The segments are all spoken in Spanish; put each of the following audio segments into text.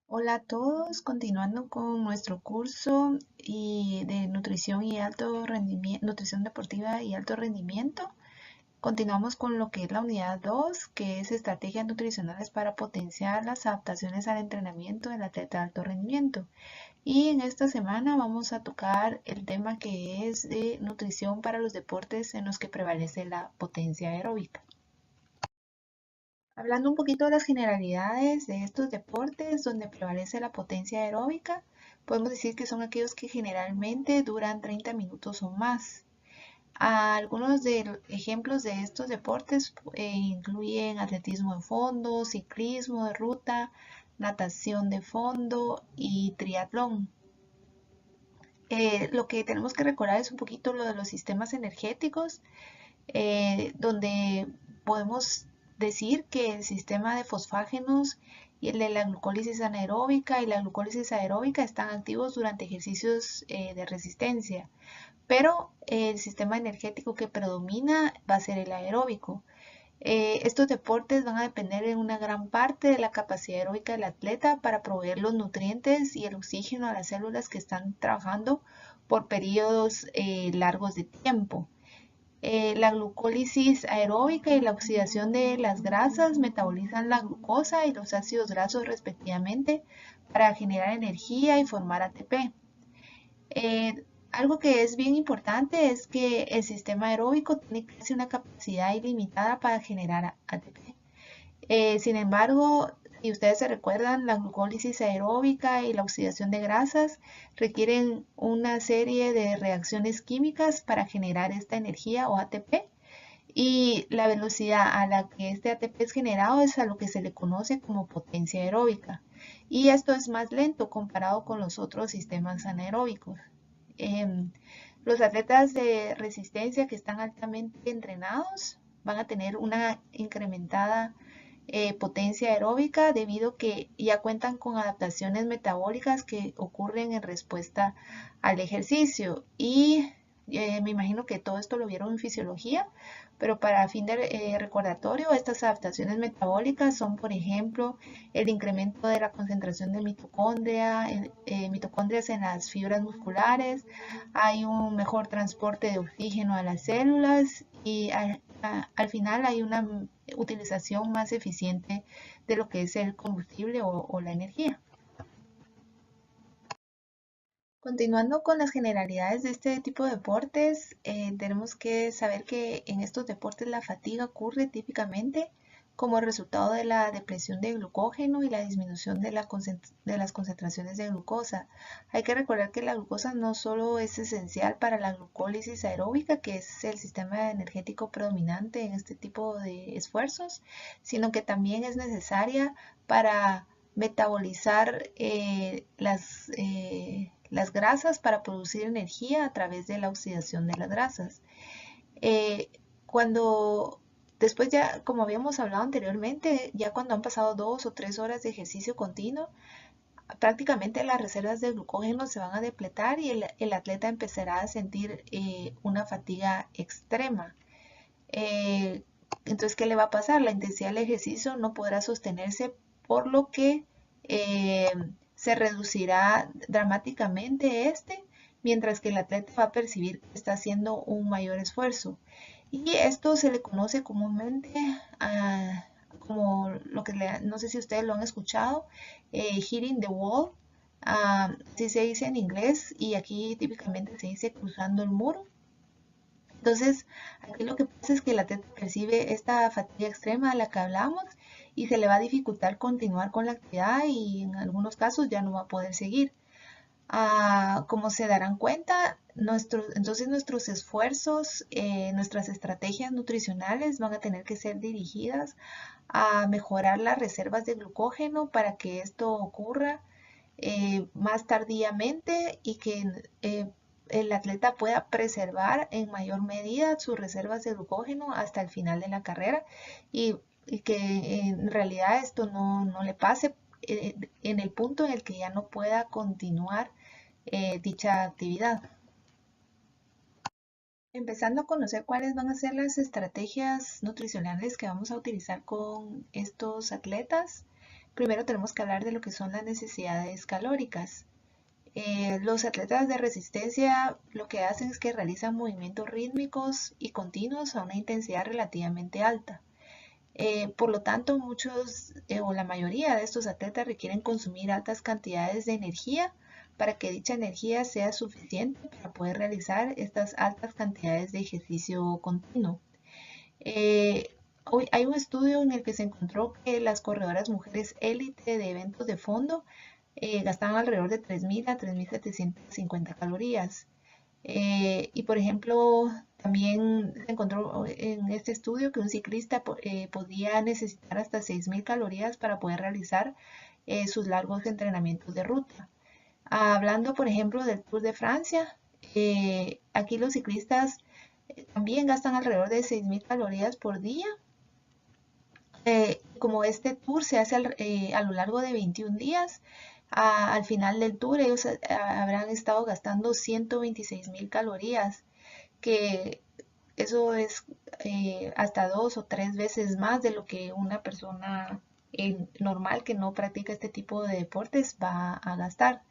Hola a todos, continuando con nuestro curso de nutrición y alto rendimiento, nutrición deportiva y alto rendimiento. Continuamos con lo que es la unidad 2, que es estrategias nutricionales para potenciar las adaptaciones al entrenamiento del atleta de alto rendimiento. Y en esta semana vamos a tocar el tema que es de nutrición para los deportes en los que prevalece la potencia aeróbica. Hablando un poquito de las generalidades de estos deportes donde prevalece la potencia aeróbica, podemos decir que son aquellos que generalmente duran 30 minutos o más. Algunos de ejemplos de estos deportes incluyen atletismo de fondo, ciclismo de ruta, natación de fondo y triatlón. Lo que tenemos que recordar es un poquito lo de los sistemas energéticos, donde podemos decir que el sistema de fosfágenos y el de la glucólisis anaeróbica y la glucólisis aeróbica están activos durante ejercicios de resistencia, pero el sistema energético que predomina va a ser el aeróbico. Estos deportes van a depender en una gran parte de la capacidad aeróbica del atleta para proveer los nutrientes y el oxígeno a las células que están trabajando por periodos largos de tiempo. La glucólisis aeróbica y la oxidación de las grasas metabolizan la glucosa y los ácidos grasos respectivamente para generar energía y formar ATP. Algo que es bien importante es que el sistema aeróbico tiene casi una capacidad ilimitada para generar ATP. Sin embargo, si ustedes se recuerdan, la glucólisis aeróbica y la oxidación de grasas requieren una serie de reacciones químicas para generar esta energía o ATP. Y la velocidad a la que este ATP es generado es a lo que se le conoce como potencia aeróbica. Y esto es más lento comparado con los otros sistemas anaeróbicos. Em, los atletas de resistencia que están altamente entrenados van a tener una incrementada potencia aeróbica debido a que ya cuentan con adaptaciones metabólicas que ocurren en respuesta al ejercicio. Y me imagino que todo esto lo vieron en fisiología, pero para fin de recordatorio, estas adaptaciones metabólicas son, por ejemplo, el incremento de la concentración de mitocondrias en las fibras musculares, hay un mejor transporte de oxígeno a las células y al final hay una utilización más eficiente de lo que es el combustible o la energía. Continuando con las generalidades de este tipo de deportes, tenemos que saber que en estos deportes la fatiga ocurre típicamente como resultado de la depresión de glucógeno y la disminución de las concentraciones de glucosa. Hay que recordar que la glucosa no solo es esencial para la glucólisis aeróbica, que es el sistema energético predominante en este tipo de esfuerzos, sino que también es necesaria para metabolizar las grasas para producir energía a través de la oxidación de las grasas. Eh, cuando después ya, como habíamos hablado anteriormente, ya cuando han pasado 2 o 3 horas de ejercicio continuo, prácticamente las reservas de glucógeno se van a depletar y el atleta empezará a sentir una fatiga extrema. Eh, entonces, ¿qué le va a pasar? La intensidad del ejercicio no podrá sostenerse, por lo que eh, se reducirá dramáticamente mientras que el atleta va a percibir que está haciendo un mayor esfuerzo. Y esto se le conoce comúnmente como lo que no sé si ustedes lo han escuchado, hitting the wall, así se dice en inglés, y aquí típicamente se dice cruzando el muro. Entonces, aquí lo que pasa es que el atleta percibe esta fatiga extrema de la que hablamos y se le va a dificultar continuar con la actividad y en algunos casos ya no va a poder seguir. Como se darán cuenta, entonces nuestros esfuerzos, nuestras estrategias nutricionales van a tener que ser dirigidas a mejorar las reservas de glucógeno para que esto ocurra más tardíamente y que el atleta pueda preservar en mayor medida sus reservas de glucógeno hasta el final de la carrera y que en realidad esto no le pase en el punto en el que ya no pueda continuar dicha actividad. Empezando a conocer cuáles van a ser las estrategias nutricionales que vamos a utilizar con estos atletas. primero tenemos que hablar de lo que son las necesidades calóricas. Los atletas de resistencia lo que hacen es que realizan movimientos rítmicos y continuos a una intensidad relativamente alta. Por lo tanto, muchos o la mayoría de estos atletas requieren consumir altas cantidades de energía para que dicha energía sea suficiente para poder realizar estas altas cantidades de ejercicio continuo. Hoy hay un estudio en el que se encontró que las corredoras mujeres élite de eventos de fondo gastaban alrededor de 3.000 a 3.750 calorías. Y por ejemplo, también se encontró en este estudio que un ciclista podía necesitar hasta 6.000 calorías para poder realizar sus largos entrenamientos de ruta. Hablando, por ejemplo, del Tour de Francia, aquí los ciclistas también gastan alrededor de 6.000 calorías por día. Como este tour se hace a lo largo de 21 días, al final del tour ellos habrán estado gastando 126.000 calorías, que eso es hasta 2 o 3 veces más de lo que una persona normal que no practica este tipo de deportes va a gastar.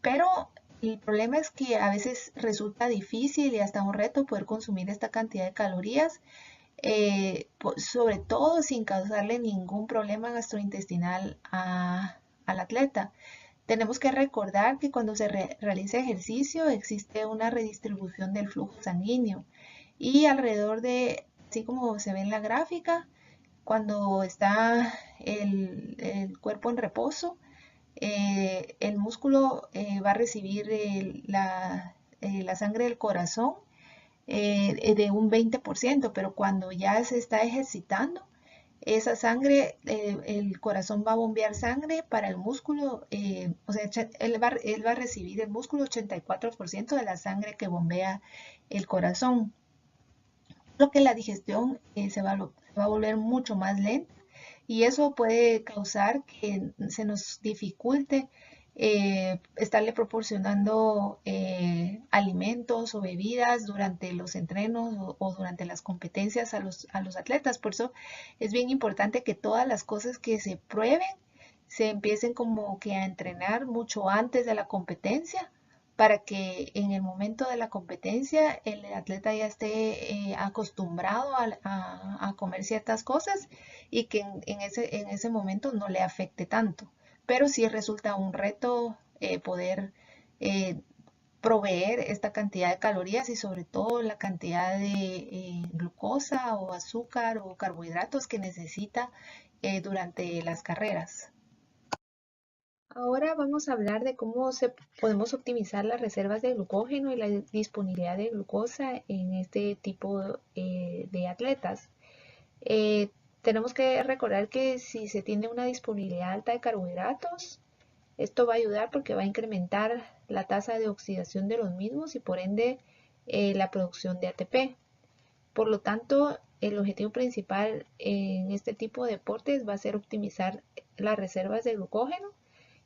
Pero el problema es que a veces resulta difícil y hasta un reto poder consumir esta cantidad de calorías, sobre todo sin causarle ningún problema gastrointestinal al atleta. Tenemos que recordar que cuando se realiza ejercicio existe una redistribución del flujo sanguíneo y alrededor de, así como se ve en la gráfica, cuando está el cuerpo en reposo, el músculo va a recibir la sangre del corazón de un 20%, pero cuando ya se está ejercitando, esa sangre, el corazón va a bombear sangre para el músculo, o sea, él va a recibir el músculo 84% de la sangre que bombea el corazón, lo que la digestión se va a volver mucho más lenta y eso puede causar que se nos dificulte estarle proporcionando alimentos o bebidas durante los entrenos o durante las competencias a los atletas. Por eso es bien importante que todas las cosas que se prueben se empiecen como que a entrenar mucho antes de la competencia para que en el momento de la competencia el atleta ya esté acostumbrado a comer ciertas cosas y que en ese momento no le afecte tanto. Pero sí resulta un reto poder eh, proveer esta cantidad de calorías y sobre todo la cantidad de glucosa o azúcar o carbohidratos que necesita durante las carreras. Ahora vamos a hablar de cómo podemos optimizar las reservas de glucógeno y la disponibilidad de glucosa en este tipo de atletas. Eh, Tenemos que recordar que si se tiene una disponibilidad alta de carbohidratos, esto va a ayudar porque va a incrementar la tasa de oxidación de los mismos y por ende la producción de ATP. Por lo tanto, el objetivo principal en este tipo de deportes va a ser optimizar las reservas de glucógeno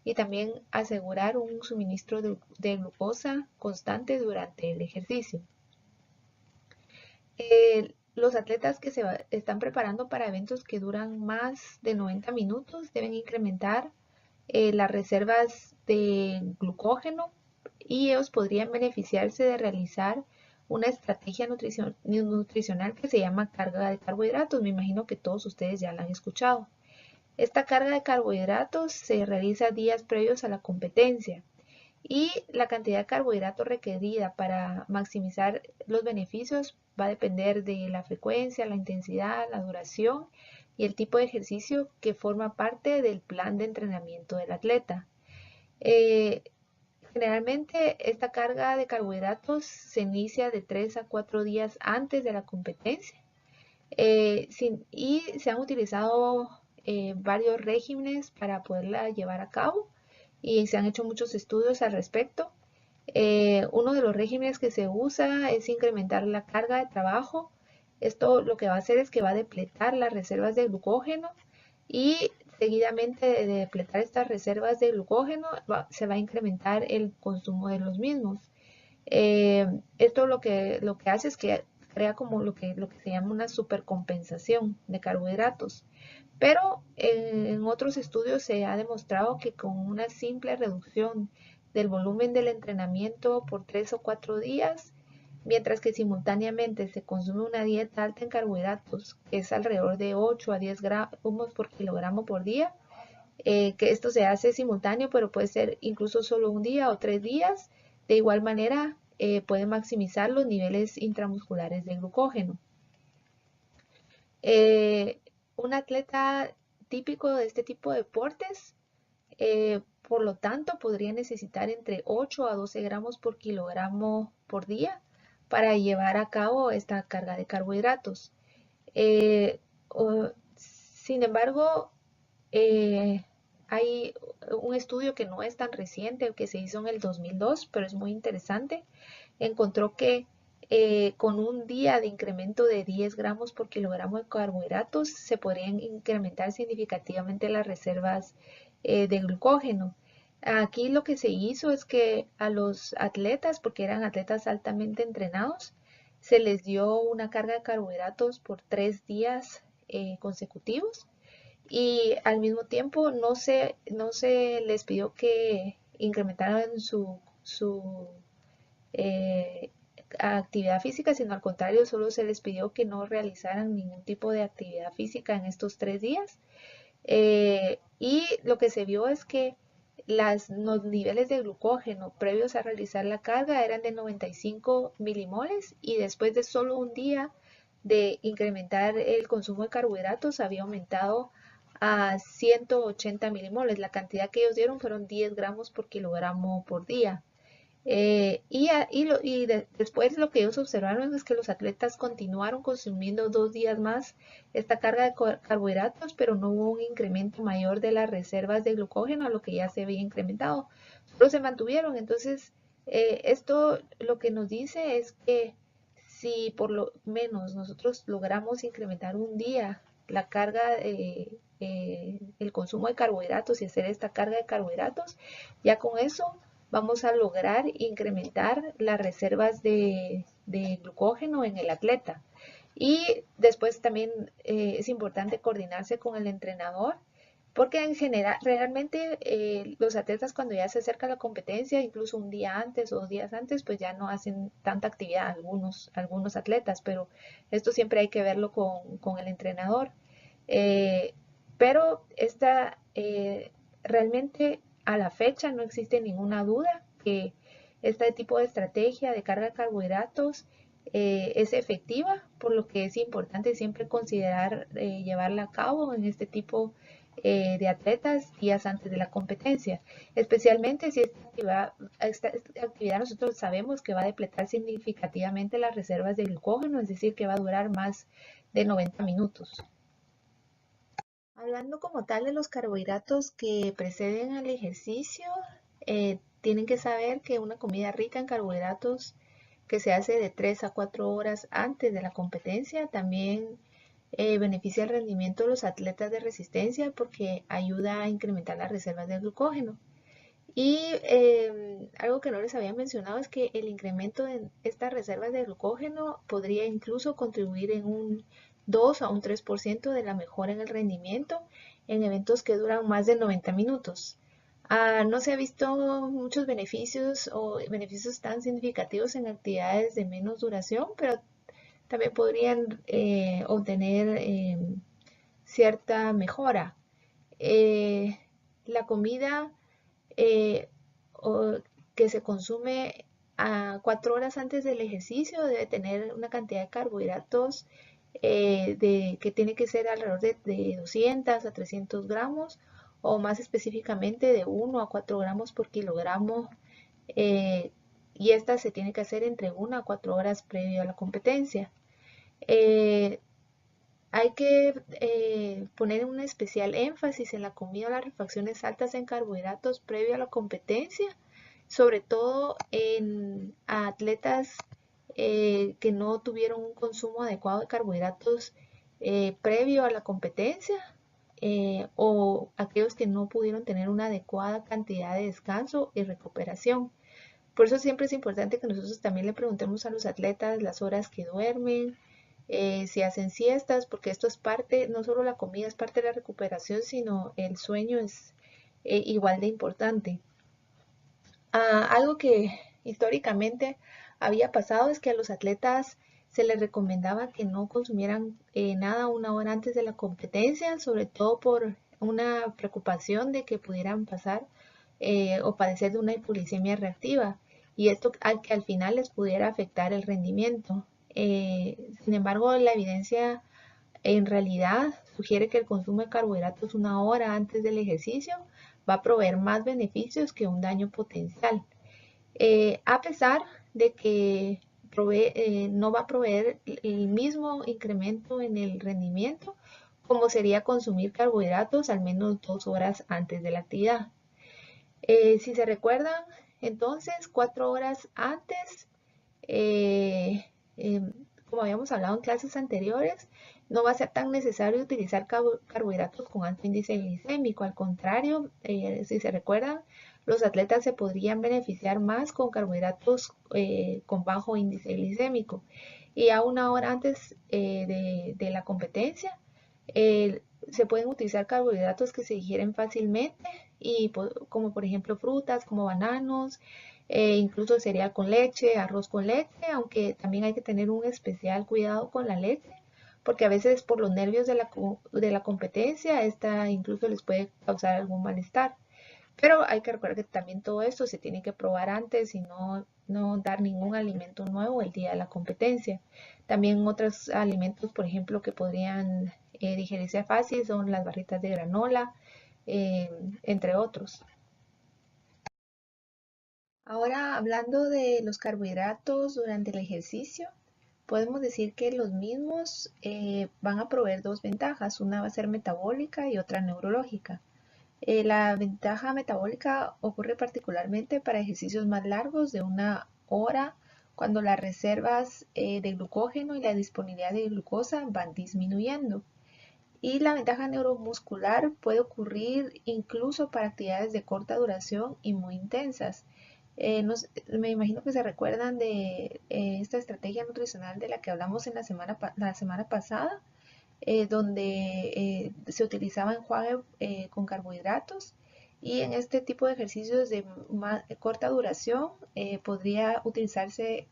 y también asegurar un suministro de glucosa constante durante el ejercicio. Los atletas que están preparando para eventos que duran más de 90 minutos deben incrementar las reservas de glucógeno y ellos podrían beneficiarse de realizar una estrategia nutricional que se llama carga de carbohidratos. Me imagino que todos ustedes ya la han escuchado. Esta carga de carbohidratos se realiza días previos a la competencia y la cantidad de carbohidratos requerida para maximizar los beneficios va a depender de la frecuencia, la intensidad, la duración y el tipo de ejercicio que forma parte del plan de entrenamiento del atleta. Eh, Generalmente esta carga de carbohidratos se inicia de 3 a 4 días antes de la competencia y se han utilizado varios regímenes para poderla llevar a cabo y se han hecho muchos estudios al respecto. Uno de los regímenes que se usa es incrementar la carga de trabajo. Esto lo que va a hacer es que va a depletar las reservas de glucógeno y seguidamente de depletar estas reservas de glucógeno se va a incrementar el consumo de los mismos. Esto lo que hace es que crea como lo que se llama una supercompensación de carbohidratos. Pero en otros estudios se ha demostrado que con una simple reducción del volumen del entrenamiento por 3 o 4 días, mientras que simultáneamente se consume una dieta alta en carbohidratos, que es alrededor de 8 a 10 gramos por kilogramo por día, que esto se hace simultáneo, pero puede ser incluso solo un día o 3 días, de igual manera puede maximizar los niveles intramusculares de glucógeno. Eh, un atleta típico de este tipo de deportes, por lo tanto, podría necesitar entre 8 a 12 gramos por kilogramo por día para llevar a cabo esta carga de carbohidratos. Eh, Sin embargo, hay un estudio que no es tan reciente, que se hizo en el 2002, pero es muy interesante. Encontró que con un día de incremento de 10 gramos por kilogramo de carbohidratos se podrían incrementar significativamente las reservas de glucógeno. Aquí lo que se hizo es que a los atletas, porque eran atletas altamente entrenados, se les dio una carga de carbohidratos por 3 días consecutivos y al mismo tiempo no se les pidió que incrementaran su eh, actividad física, sino al contrario, solo se les pidió que no realizaran ningún tipo de actividad física en estos 3 días. Y lo que se vio es que los niveles de glucógeno previos a realizar la carga eran de 95 milimoles y después de solo un día de incrementar el consumo de carbohidratos había aumentado a 180 milimoles. La cantidad que ellos dieron fueron 10 gramos por kilogramo por día. Después lo que ellos observaron es que los atletas continuaron consumiendo 2 días más esta carga de carbohidratos, pero no hubo un incremento mayor de las reservas de glucógeno a lo que ya se había incrementado. Solo se mantuvieron. Entonces, esto lo que nos dice es que si por lo menos nosotros logramos incrementar un día la carga, el consumo de carbohidratos y hacer esta carga de carbohidratos, ya con eso vamos a lograr incrementar las reservas de glucógeno en el atleta. Y después también es importante coordinarse con el entrenador, porque en general, realmente los atletas cuando ya se acerca la competencia, incluso un día antes o 2 días antes, pues ya no hacen tanta actividad algunos atletas, pero esto siempre hay que verlo con el entrenador. Eh, pero realmente a la fecha no existe ninguna duda que este tipo de estrategia de carga de carbohidratos es efectiva, por lo que es importante siempre considerar llevarla a cabo en este tipo de atletas días antes de la competencia, especialmente si esta actividad nosotros sabemos que va a depletar significativamente las reservas de glucógeno, es decir, que va a durar más de 90 minutos. Hablando como tal de los carbohidratos que preceden al ejercicio, tienen que saber que una comida rica en carbohidratos que se hace de 3 a 4 horas antes de la competencia también beneficia el rendimiento de los atletas de resistencia porque ayuda a incrementar las reservas de glucógeno. Y algo que no les había mencionado es que el incremento en estas reservas de glucógeno podría incluso contribuir en un 2 a un 3% de la mejora en el rendimiento en eventos que duran más de 90 minutos. No se ha visto muchos beneficios o beneficios tan significativos en actividades de menos duración, pero también podrían obtener cierta mejora. La comida eh, que se consume a 4 horas antes del ejercicio debe tener una cantidad de carbohidratos que tiene que ser alrededor de 200 a 300 gramos o más específicamente de 1 a 4 gramos por kilogramo, y esta se tiene que hacer entre 1 a 4 horas previo a la competencia. Eh, Hay que poner un especial énfasis en la comida o las refacciones altas en carbohidratos previo a la competencia, sobre todo en atletas que no tuvieron un consumo adecuado de carbohidratos previo a la competencia, o aquellos que no pudieron tener una adecuada cantidad de descanso y recuperación. Por eso siempre es importante que nosotros también le preguntemos a los atletas las horas que duermen, si hacen siestas, porque esto es parte, no solo la comida es parte de la recuperación, sino el sueño es igual de importante. Algo que históricamente había pasado es que a los atletas se les recomendaba que no consumieran nada una hora antes de la competencia, sobre todo por una preocupación de que pudieran pasar o padecer de una hipoglicemia reactiva y esto que al final les pudiera afectar el rendimiento. Sin embargo, la evidencia en realidad sugiere que el consumo de carbohidratos una hora antes del ejercicio va a proveer más beneficios que un daño potencial. A pesar de que no va a proveer el mismo incremento en el rendimiento como sería consumir carbohidratos al menos 2 horas antes de la actividad. Si se recuerdan, entonces 4 horas antes, eh, como habíamos hablado en clases anteriores, no va a ser tan necesario utilizar carbohidratos con alto índice glicémico. Al contrario, si se recuerdan, los atletas se podrían beneficiar más con carbohidratos con bajo índice glicémico. Y a una hora antes de la competencia, se pueden utilizar carbohidratos que se digieren fácilmente, y como por ejemplo frutas, como bananos, incluso cereal con leche, arroz con leche, aunque también hay que tener un especial cuidado con la leche, porque a veces por los nervios de la competencia, esta incluso les puede causar algún malestar. Pero hay que recordar que también todo esto se tiene que probar antes y no dar ningún alimento nuevo el día de la competencia. También otros alimentos, por ejemplo, que podrían digerirse fácil son las barritas de granola, eh, entre otros. Ahora, hablando de los carbohidratos durante el ejercicio, podemos decir que los mismos van a proveer dos ventajas. Una va a ser metabólica y otra neurológica. La ventaja metabólica ocurre particularmente para ejercicios más largos de una hora, cuando las reservas de glucógeno y la disponibilidad de glucosa van disminuyendo. Y la ventaja neuromuscular puede ocurrir incluso para actividades de corta duración y muy intensas. Me imagino que se recuerdan de esta estrategia nutricional de la que hablamos en la semana pasada, donde se utilizaba enjuague con carbohidratos, y en este tipo de ejercicios de corta duración podría utilizarse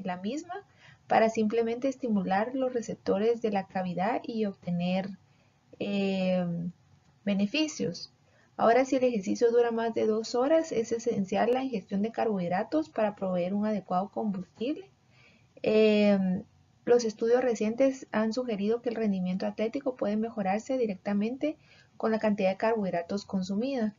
la misma para simplemente estimular los receptores de la cavidad y obtener eh, beneficios. Ahora, si el ejercicio dura más de 2 horas, es esencial la ingestión de carbohidratos para proveer un adecuado combustible. Eh, los estudios recientes han sugerido que el rendimiento atlético puede mejorarse directamente con la cantidad de carbohidratos consumida.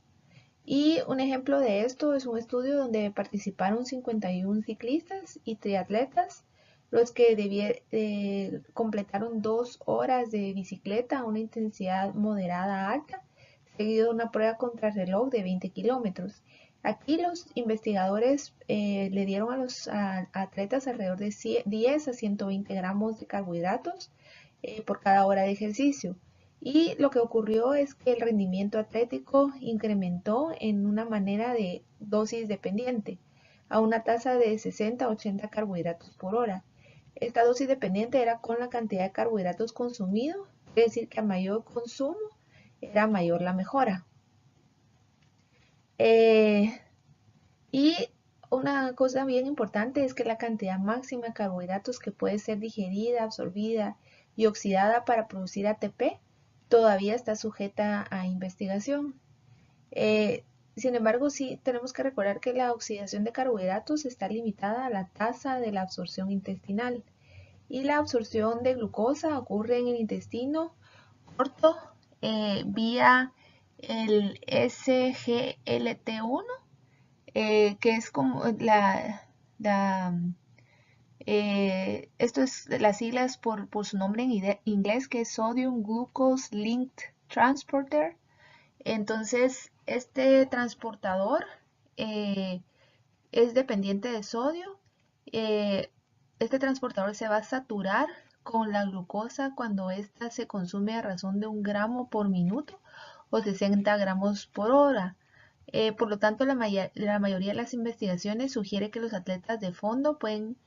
Y un ejemplo de esto es un estudio donde participaron 51 ciclistas y triatletas, los que completaron 2 horas de bicicleta a una intensidad moderada a alta, seguido de una prueba contrarreloj de 20 kilómetros. Aquí los investigadores le dieron a los atletas alrededor de 10 a 120 gramos de carbohidratos por cada hora de ejercicio. Y lo que ocurrió es que el rendimiento atlético incrementó en una manera de dosis dependiente, a una tasa de 60 a 80 carbohidratos por hora. Esta dosis dependiente era con la cantidad de carbohidratos consumido, es decir, que a mayor consumo era mayor la mejora. Eh, y una cosa bien importante es que la cantidad máxima de carbohidratos que puede ser digerida, absorbida y oxidada para producir ATP todavía está sujeta a investigación. Eh, Sin embargo, sí tenemos que recordar que la oxidación de carbohidratos está limitada a la tasa de la absorción intestinal, y la absorción de glucosa ocurre en el intestino corto vía el SGLT1, que es como esto es las siglas por su nombre en inglés, que es Sodium Glucose Linked Transporter. Entonces, este transportador eh, es dependiente de sodio. Eh, este transportador se va a saturar con la glucosa cuando ésta se consume a razón de 1 gramo por minuto o 60 gramos por hora. Por lo tanto, la mayoría de las investigaciones sugiere que los atletas de fondo pueden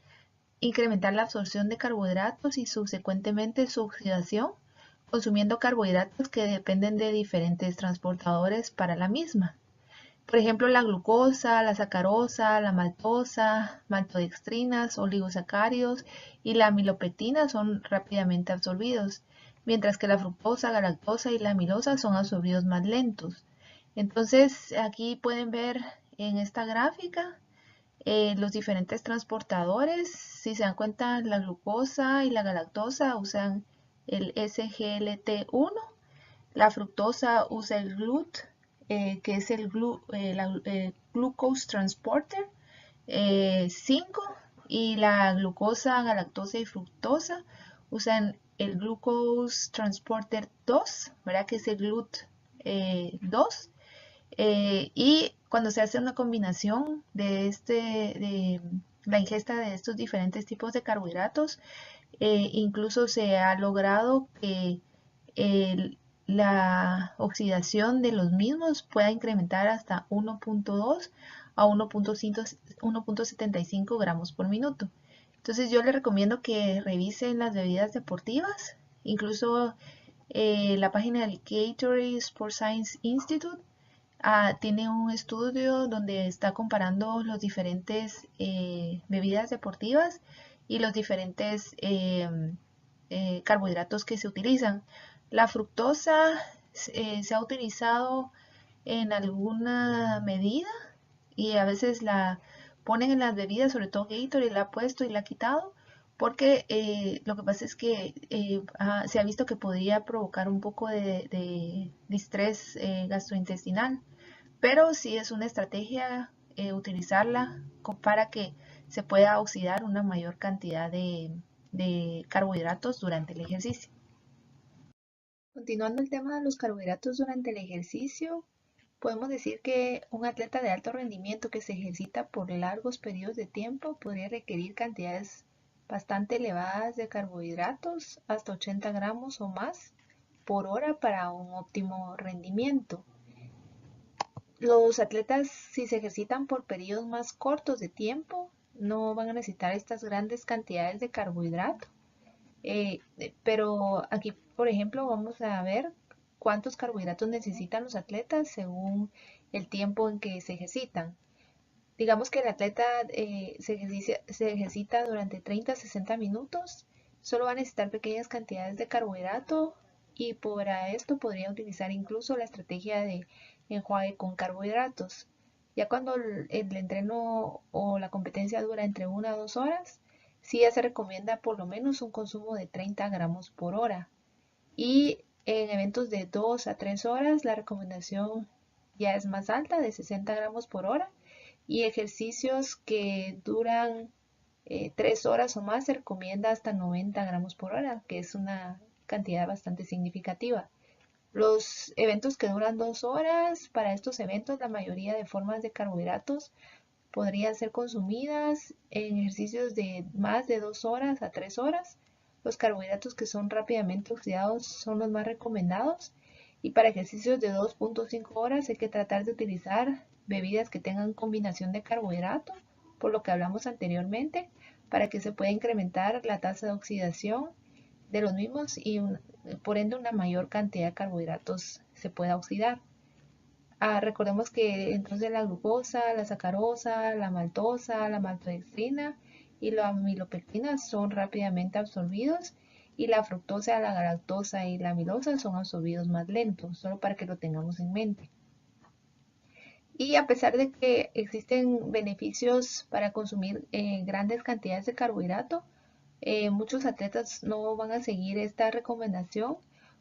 incrementar la absorción de carbohidratos y subsecuentemente su oxidación, consumiendo carbohidratos que dependen de diferentes transportadores para la misma. Por ejemplo, la glucosa, la sacarosa, la maltosa, maltodextrinas, oligosacáridos y la amilopectina son rápidamente absorbidos, mientras que la fructosa, galactosa y la amilosa son absorbidos más lentos. Entonces, aquí pueden ver en esta gráfica los diferentes transportadores. Si se dan cuenta, la glucosa y la galactosa usan el SGLT1, la fructosa usa el GLUT, que es el Glucose Transporter 5, y la glucosa, galactosa y fructosa usan el Glucose Transporter 2, ¿verdad? Que es el GLUT 2. Y cuando se hace una combinación de la ingesta de estos diferentes tipos de carbohidratos, incluso se ha logrado que el- la oxidación de los mismos pueda incrementar hasta 1.2 a 1.75 gramos por minuto. Entonces yo les recomiendo que revisen las bebidas deportivas, incluso la página del Gatorade Sport Science Institute tiene un estudio donde está comparando los diferentes bebidas deportivas y los diferentes carbohidratos que se utilizan. La fructosa se ha utilizado en alguna medida y a veces la ponen en las bebidas, sobre todo Gatorade la ha puesto y la ha quitado, porque lo que pasa es que se ha visto que podría provocar un poco de distrés gastrointestinal, pero sí es una estrategia utilizarla para que se pueda oxidar una mayor cantidad de carbohidratos durante el ejercicio. Continuando el tema de los carbohidratos durante el ejercicio, podemos decir que un atleta de alto rendimiento que se ejercita por largos periodos de tiempo podría requerir cantidades bastante elevadas de carbohidratos, hasta 80 gramos o más por hora para un óptimo rendimiento. Los atletas, si se ejercitan por periodos más cortos de tiempo, no van a necesitar estas grandes cantidades de carbohidrato. Pero aquí, por ejemplo, vamos a ver cuántos carbohidratos necesitan los atletas según el tiempo en que se ejercitan. Digamos que el atleta se ejercita durante 30 a 60 minutos, solo va a necesitar pequeñas cantidades de carbohidrato y para esto podría utilizar incluso la estrategia de enjuague con carbohidratos. Ya cuando el entreno o la competencia dura entre 1 a 2 horas, sí ya se recomienda por lo menos un consumo de 30 gramos por hora. Y en eventos de 2 a 3 horas, la recomendación ya es más alta, de 60 gramos por hora. Y ejercicios que duran 3 horas o más, se recomienda hasta 90 gramos por hora, que es una cantidad bastante significativa. Los eventos que duran 2 horas, para estos eventos la mayoría de formas de carbohidratos podrían ser consumidas en ejercicios de más de 2 horas a 3 horas. Los carbohidratos que son rápidamente oxidados son los más recomendados. Y para ejercicios de 2.5 horas hay que tratar de utilizar bebidas que tengan combinación de carbohidrato, por lo que hablamos anteriormente, para que se pueda incrementar la tasa de oxidación de los mismos y por ende una mayor cantidad de carbohidratos se pueda oxidar. Recordemos que entonces la glucosa, la sacarosa, la maltosa, la maltodextrina y la amilopectina son rápidamente absorbidos y la fructosa, la galactosa y la amilosa son absorbidos más lentos, solo para que lo tengamos en mente. Y a pesar de que existen beneficios para consumir grandes cantidades de carbohidrato, muchos atletas no van a seguir esta recomendación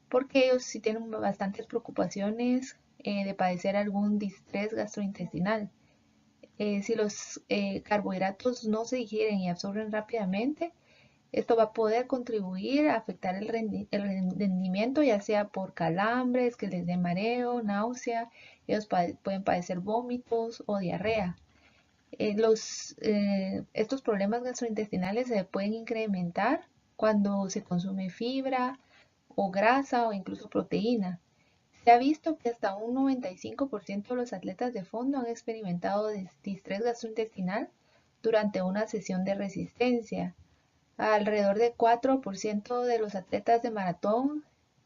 porque ellos sí tienen bastantes preocupaciones de padecer algún distrés gastrointestinal. Si los carbohidratos no se digieren y absorben rápidamente, esto va a poder contribuir a afectar el rendimiento, ya sea por calambres, que les dé mareo, náusea, ellos pueden padecer vómitos o diarrea. Estos problemas gastrointestinales se pueden incrementar cuando se consume fibra o grasa o incluso proteína. Se ha visto que hasta un 95% de los atletas de fondo han experimentado distrés gastrointestinal durante una sesión de resistencia. Alrededor de 4% de los atletas de maratón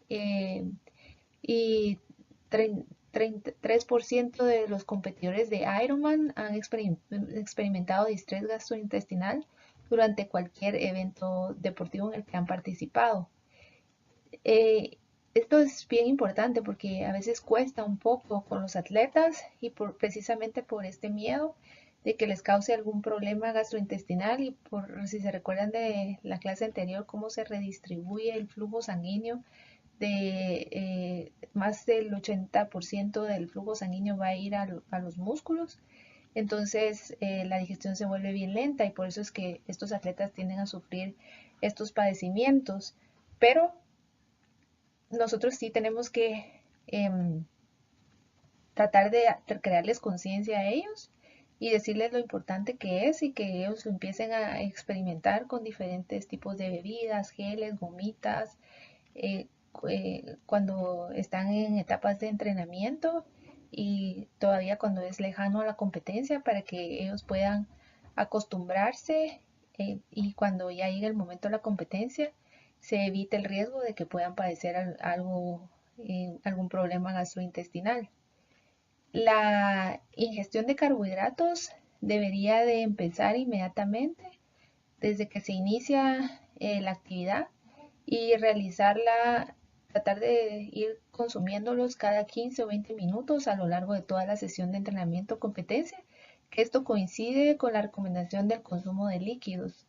eh, y 3% de los competidores de Ironman han experimentado distrés gastrointestinal durante cualquier evento deportivo en el que han participado. Eh, Esto es bien importante porque a veces cuesta un poco con los atletas y precisamente por este miedo de que les cause algún problema gastrointestinal y por si se recuerdan de la clase anterior cómo se redistribuye el flujo sanguíneo de más del 80% del flujo sanguíneo va a ir a los músculos. Entonces la digestión se vuelve bien lenta y por eso es que estos atletas tienden a sufrir estos padecimientos. Pero nosotros sí tenemos que tratar de crearles conciencia a ellos y decirles lo importante que es y que ellos lo empiecen a experimentar con diferentes tipos de bebidas, geles, gomitas, eh, cuando están en etapas de entrenamiento y todavía cuando es lejano a la competencia para que ellos puedan acostumbrarse y cuando ya llegue el momento de la competencia se evite el riesgo de que puedan padecer algún problema gastrointestinal. La ingestión de carbohidratos debería de empezar inmediatamente desde que se inicia la actividad y realizarla, tratar de ir consumiéndolos cada 15 o 20 minutos a lo largo de toda la sesión de entrenamiento o competencia, que esto coincide con la recomendación del consumo de líquidos.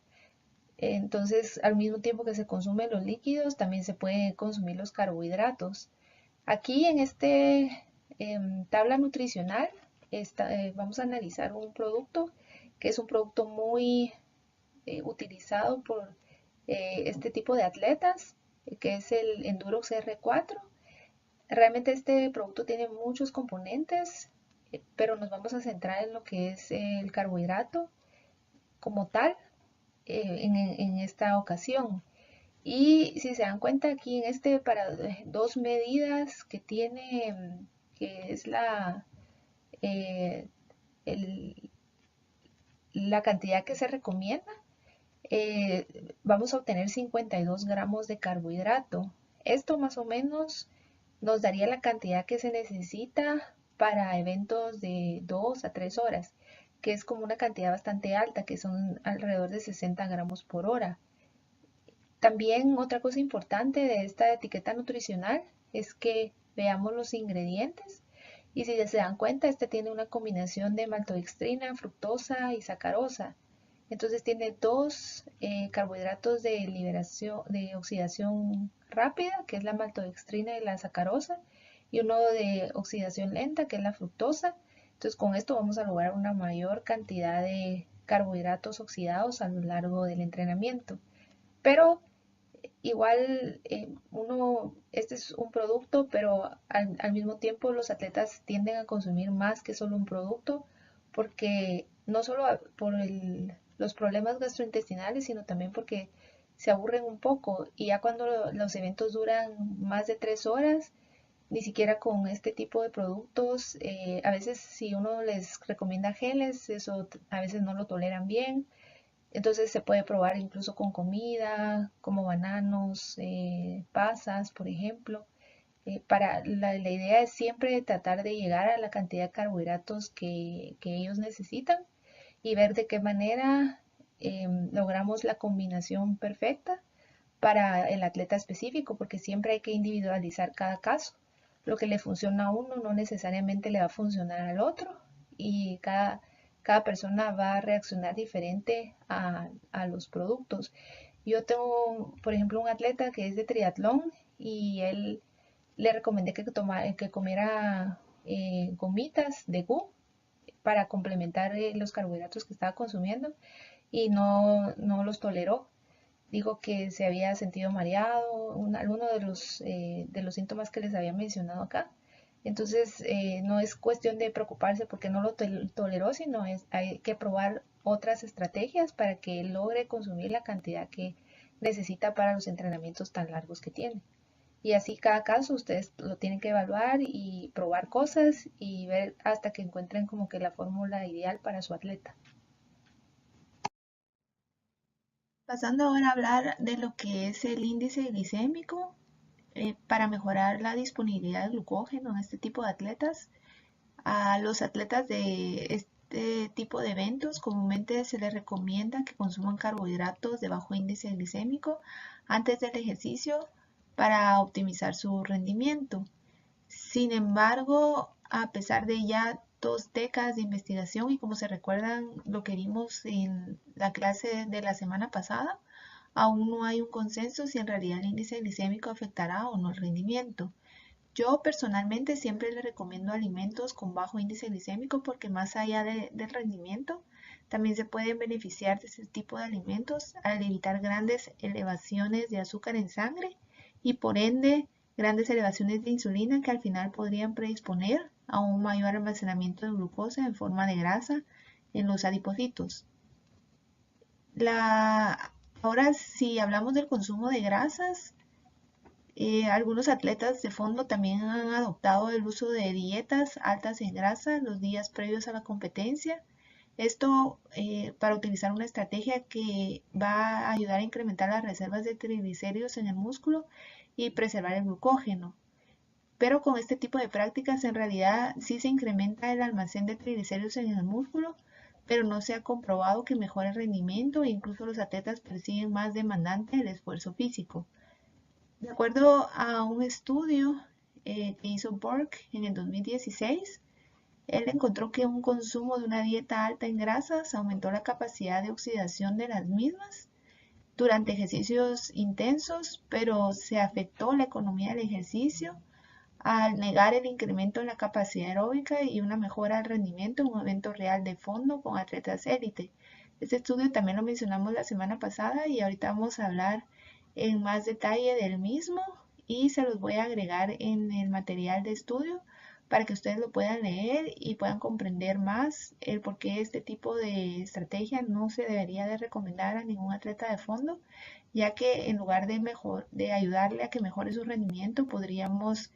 Entonces, al mismo tiempo que se consumen los líquidos, también se pueden consumir los carbohidratos. Aquí en este tabla nutricional vamos a analizar un producto que es un producto muy utilizado por este tipo de atletas, que es el Endurox R4. Realmente este producto tiene muchos componentes, pero nos vamos a centrar en lo que es el carbohidrato como tal en esta ocasión. Y si se dan cuenta aquí en este para dos medidas que tiene, que es eh, el- la cantidad que se recomienda, vamos a obtener 52 gramos de carbohidrato. Esto más o menos nos daría la cantidad que se necesita para eventos de 2 a 3 horas, que es como una cantidad bastante alta, que son alrededor de 60 gramos por hora. También otra cosa importante de esta etiqueta nutricional es que veamos los ingredientes y si se dan cuenta, este tiene una combinación de maltodextrina, fructosa y sacarosa. Entonces tiene dos carbohidratos de liberación, de oxidación rápida, que es la maltodextrina y la sacarosa, y uno de oxidación lenta, que es la fructosa. Entonces con esto vamos a lograr una mayor cantidad de carbohidratos oxidados a lo largo del entrenamiento. Pero igual este es un producto, pero al mismo tiempo los atletas tienden a consumir más que solo un producto, porque no solo por los problemas gastrointestinales, sino también porque se aburren un poco y ya cuando los eventos duran más de 3 horas, ni siquiera con este tipo de productos, a veces si uno les recomienda geles, eso a veces no lo toleran bien. Entonces se puede probar incluso con comida, como bananos, pasas, por ejemplo. La idea es siempre tratar de llegar a la cantidad de carbohidratos que ellos necesitan y ver de qué manera logramos la combinación perfecta para el atleta específico, porque siempre hay que individualizar cada caso. Lo que le funciona a uno no necesariamente le va a funcionar al otro y cada persona va a reaccionar diferente a los productos. Yo tengo, por ejemplo, un atleta que es de triatlón y él le recomendé que comiera gomitas de GU para complementar los carbohidratos que estaba consumiendo y no los toleró. Dijo que se había sentido mareado, alguno de los síntomas que les había mencionado acá. Entonces, no es cuestión de preocuparse porque no lo toleró, sino hay que probar otras estrategias para que él logre consumir la cantidad que necesita para los entrenamientos tan largos que tiene. Y así cada caso ustedes lo tienen que evaluar y probar cosas y ver hasta que encuentren como que la fórmula ideal para su atleta. Pasando ahora a hablar de lo que es el índice glicémico para mejorar la disponibilidad de glucógeno en este tipo de atletas. A los atletas de este tipo de eventos comúnmente se les recomienda que consuman carbohidratos de bajo índice glicémico antes del ejercicio para optimizar su rendimiento. Sin embargo, a pesar de ya 2 décadas de investigación y como se recuerdan lo que vimos en la clase de la semana pasada, aún no hay un consenso si en realidad el índice glicémico afectará o no el rendimiento. Yo personalmente siempre le recomiendo alimentos con bajo índice glicémico porque más allá del rendimiento, también se pueden beneficiar de este tipo de alimentos al evitar grandes elevaciones de azúcar en sangre y por ende grandes elevaciones de insulina que al final podrían predisponer a un mayor almacenamiento de glucosa en forma de grasa en los adipocitos. Ahora, si hablamos del consumo de grasas, algunos atletas de fondo también han adoptado el uso de dietas altas en grasa los días previos a la competencia. Esto para utilizar una estrategia que va a ayudar a incrementar las reservas de triglicéridos en el músculo y preservar el glucógeno. Pero con este tipo de prácticas en realidad sí se incrementa el almacén de triglicéridos en el músculo, pero no se ha comprobado que mejore el rendimiento e incluso los atletas persiguen más demandante el esfuerzo físico. De acuerdo a un estudio que hizo Burke en el 2016, él encontró que un consumo de una dieta alta en grasas aumentó la capacidad de oxidación de las mismas durante ejercicios intensos, pero se afectó la economía del ejercicio al negar el incremento en la capacidad aeróbica y una mejora del rendimiento en un evento real de fondo con atletas élite. Este estudio también lo mencionamos la semana pasada y ahorita vamos a hablar en más detalle del mismo y se los voy a agregar en el material de estudio para que ustedes lo puedan leer y puedan comprender más el por qué este tipo de estrategia no se debería de recomendar a ningún atleta de fondo, ya que en lugar de ayudarle a que mejore su rendimiento, podríamos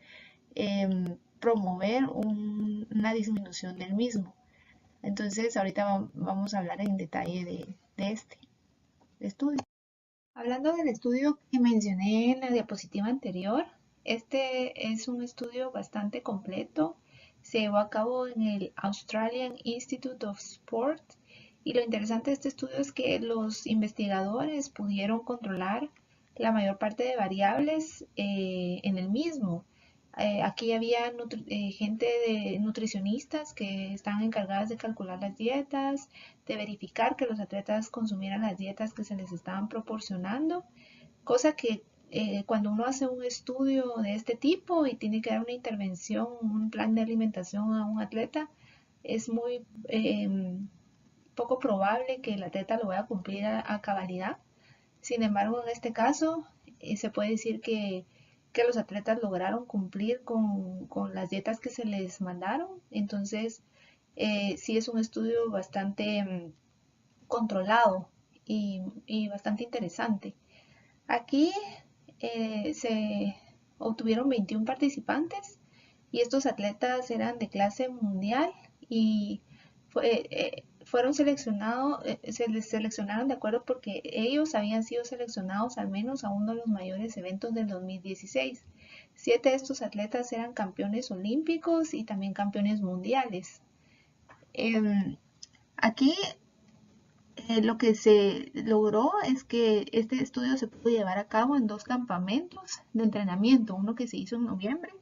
promover una disminución del mismo. Entonces, ahorita vamos a hablar en detalle de este estudio. Hablando del estudio que mencioné en la diapositiva anterior, este es un estudio bastante completo. Se llevó a cabo en el Australian Institute of Sport y lo interesante de este estudio es que los investigadores pudieron controlar la mayor parte de variables en el mismo. Aquí había gente de nutricionistas que estaban encargadas de calcular las dietas, de verificar que los atletas consumieran las dietas que se les estaban proporcionando, cosa que cuando uno hace un estudio de este tipo y tiene que dar una intervención, un plan de alimentación a un atleta, es muy poco probable que el atleta lo vaya a cumplir a cabalidad. Sin embargo, en este caso, se puede decir que los atletas lograron cumplir con las dietas que se les mandaron. Entonces, sí es un estudio bastante controlado y bastante interesante. Aquí se obtuvieron 21 participantes y estos atletas eran de clase mundial y fueron seleccionados, se les seleccionaron de acuerdo porque ellos habían sido seleccionados al menos a uno de los mayores eventos del 2016. 7 de estos atletas eran campeones olímpicos y también campeones mundiales. Aquí lo que se logró es que este estudio se pudo llevar a cabo en 2 campamentos de entrenamiento, uno que se hizo en noviembre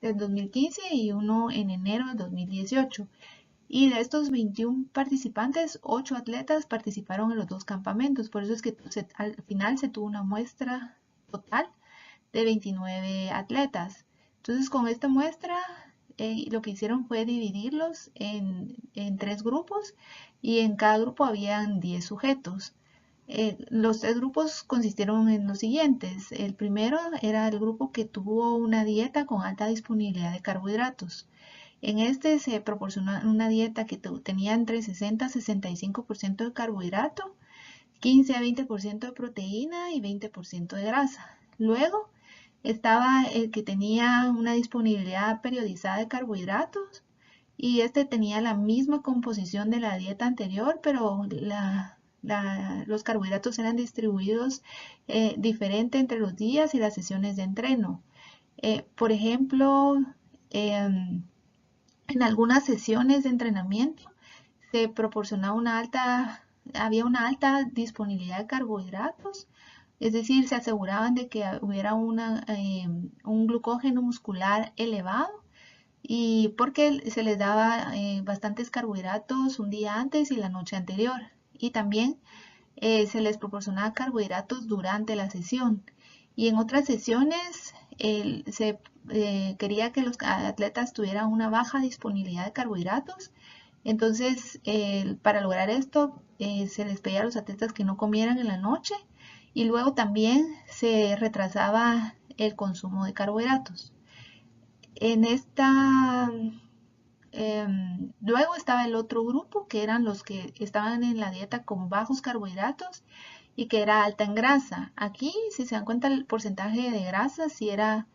del 2015 y uno en enero del 2018. Y de estos 21 participantes, 8 atletas participaron en los 2 campamentos. Por eso es que al final se tuvo una muestra total de 29 atletas. Entonces, con esta muestra, lo que hicieron fue dividirlos en 3 grupos y en cada grupo habían 10 sujetos. Los 3 grupos consistieron en los siguientes. El primero era el grupo que tuvo una dieta con alta disponibilidad de carbohidratos. En este se proporcionó una dieta que tenía entre 60 a 65% de carbohidrato, 15 a 20% de proteína y 20% de grasa. Luego Estaba el que tenía una disponibilidad periodizada de carbohidratos y este tenía la misma composición de la dieta anterior, pero los carbohidratos eran distribuidos diferente entre los días y las sesiones de entreno. Por ejemplo, em, en algunas sesiones de entrenamiento se proporcionaba había una alta disponibilidad de carbohidratos, es decir, se aseguraban de que hubiera un glucógeno muscular elevado y porque se les daba bastantes carbohidratos un día antes y la noche anterior. Y también se les proporcionaba carbohidratos durante la sesión. Y en otras sesiones se quería que los atletas tuvieran una baja disponibilidad de carbohidratos. Entonces, para lograr esto, se les pedía a los atletas que no comieran en la noche y luego también se retrasaba el consumo de carbohidratos. En esta luego estaba el otro grupo, que eran los que estaban en la dieta con bajos carbohidratos y que era alta en grasa. Aquí, si se dan cuenta, el porcentaje de grasa sí era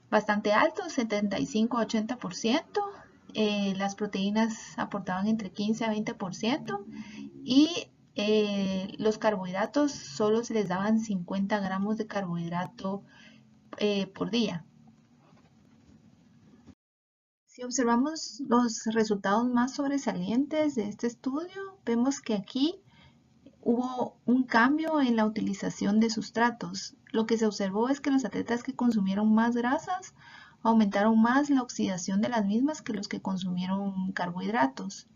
bastante alto, 75-80%. Las proteínas aportaban entre 15 a 20% y los carbohidratos solo se les daban 50 gramos de carbohidrato por día. Si observamos los resultados más sobresalientes de este estudio, vemos que aquí hubo un cambio en la utilización de sustratos. Lo que se observó es que los atletas que consumieron más grasas aumentaron más la oxidación de las mismas que los que consumieron carbohidratos.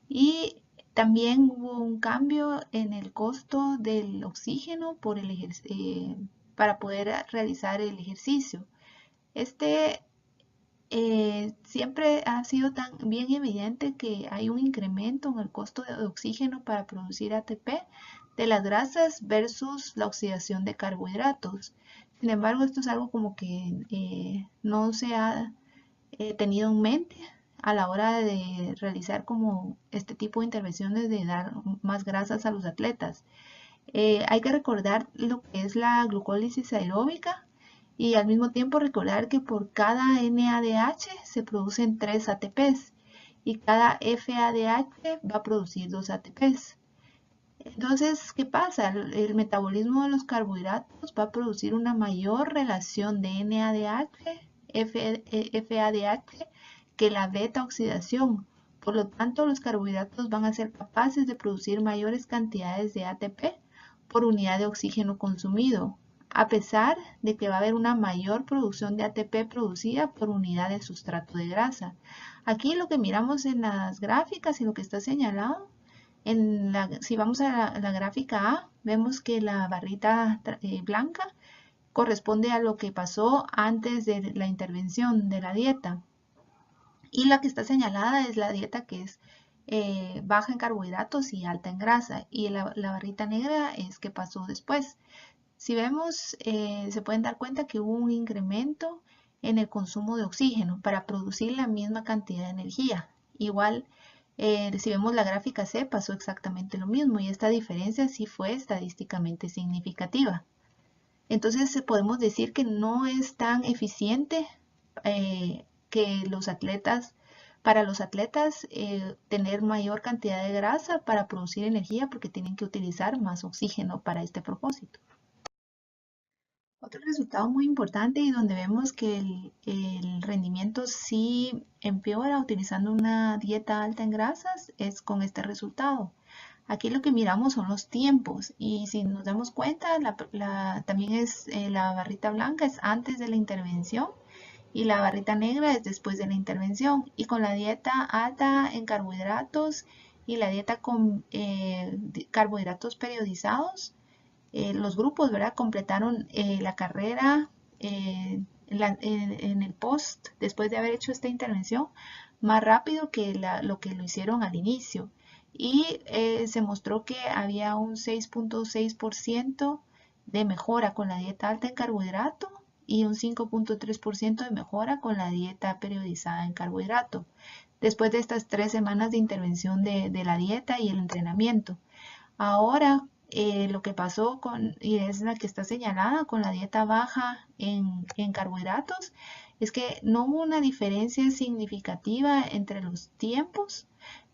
Y también hubo un cambio en el costo del oxígeno para poder realizar el ejercicio. Este siempre ha sido tan bien evidente que hay un incremento en el costo de oxígeno para producir ATP de las grasas versus la oxidación de carbohidratos. Sin embargo, esto es algo como que no se ha tenido en mente a la hora de realizar como este tipo de intervenciones de dar más grasas a los atletas. Hay que recordar lo que es la glucólisis aeróbica y al mismo tiempo recordar que por cada NADH se producen 3 ATPs y cada FADH va a producir 2 ATPs. Entonces, ¿qué pasa? El metabolismo de los carbohidratos va a producir una mayor relación de NADH, FADH que la beta oxidación. Por lo tanto, los carbohidratos van a ser capaces de producir mayores cantidades de ATP por unidad de oxígeno consumido, a pesar de que va a haber una mayor producción de ATP producida por unidad de sustrato de grasa. Aquí lo que miramos en las gráficas y lo que está señalado, si vamos a la gráfica A, vemos que la barrita blanca corresponde a lo que pasó antes de la intervención de la dieta. Y la que está señalada es la dieta que es baja en carbohidratos y alta en grasa. Y la barrita negra es que pasó después. Si vemos, se pueden dar cuenta que hubo un incremento en el consumo de oxígeno para producir la misma cantidad de energía. Igual, si vemos la gráfica C, pasó exactamente lo mismo y esta diferencia sí fue estadísticamente significativa. Entonces, podemos decir que no es tan eficiente que para los atletas, tener mayor cantidad de grasa para producir energía porque tienen que utilizar más oxígeno para este propósito. Otro resultado muy importante y donde vemos que el rendimiento sí empeora utilizando una dieta alta en grasas es con este resultado. Aquí lo que miramos son los tiempos y si nos damos cuenta, también es la barrita blanca es antes de la intervención y la barrita negra es después de la intervención. Y con la dieta alta en carbohidratos y la dieta con carbohidratos periodizados, los grupos, ¿verdad? Completaron la carrera en el post, después de haber hecho esta intervención, más rápido que lo que lo hicieron al inicio. Y se mostró que había un 6.6% de mejora con la dieta alta en carbohidrato y un 5.3% de mejora con la dieta periodizada en carbohidrato, después de estas 3 semanas de intervención de la dieta y el entrenamiento. Ahora, lo que pasó y es la que está señalada con la dieta baja en carbohidratos, es que no hubo una diferencia significativa entre los tiempos,